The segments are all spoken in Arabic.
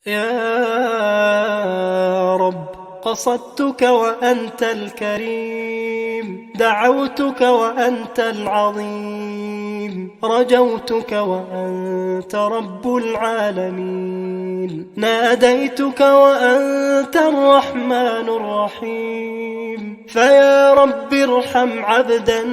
يا رب قصدتك وأنت الكريم، دعوتك وأنت العظيم، رجوتك وأنت رب العالمين، ناديتك وأنت الرحمن الرحيم. فيا رب ارحم عبدا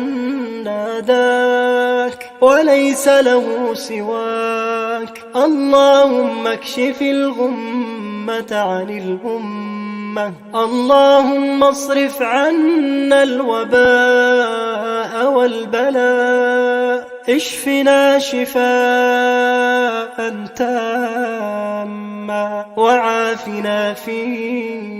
ناداك وليس له سواك، اللهم اكشف الغمة عن الأمة، اللهم اصرف عنا الوباء والبلاء، اشفنا شفاء تاما وعافنا في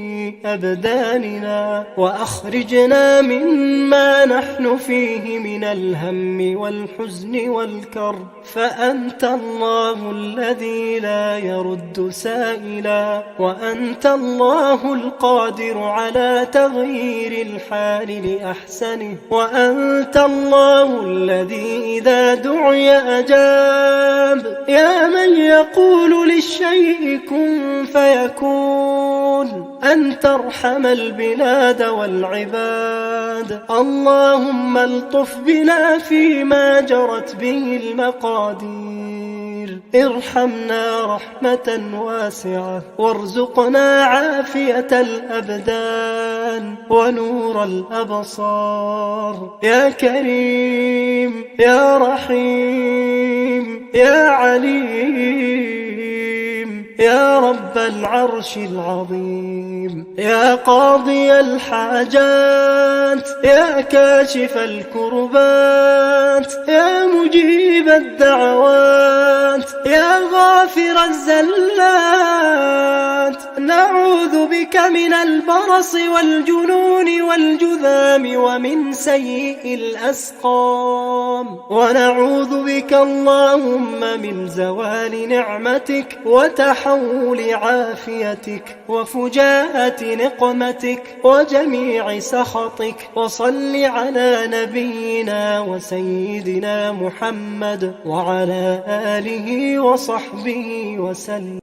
أبداننا، وأخرجنا مما نحن فيه من الهم والحزن والكرب، فأنت الله الذي لا يرد سائلا، وأنت الله القادر على تغيير الحال لأحسنه، وأنت الله الذي إذا دعي أجاب، يا من يقول للشيء كن فيكون، أن ترحم البلاد والعباد. اللهم الطف بنا فيما جرت به المقادير، ارحمنا رحمة واسعة، وارزقنا عافية الأبدان ونور الأبصار. يا كريم يا رحيم يا عليم، يا رب العرش العظيم، يا قاضي الحاجات، يا كاشف الكربات، يا مجيب الدعوات، يا غافر الزلات، نعوذ بك من البرص والجنون والجذام ومن سيء الأسقام، ونعوذ بك اللهم من زوال نعمتك وتحول عافيتك وفجاءة نقمتك وجميع سخطك. وصل على نبينا وسيدنا محمد وعلى آله وصحبه وسلم.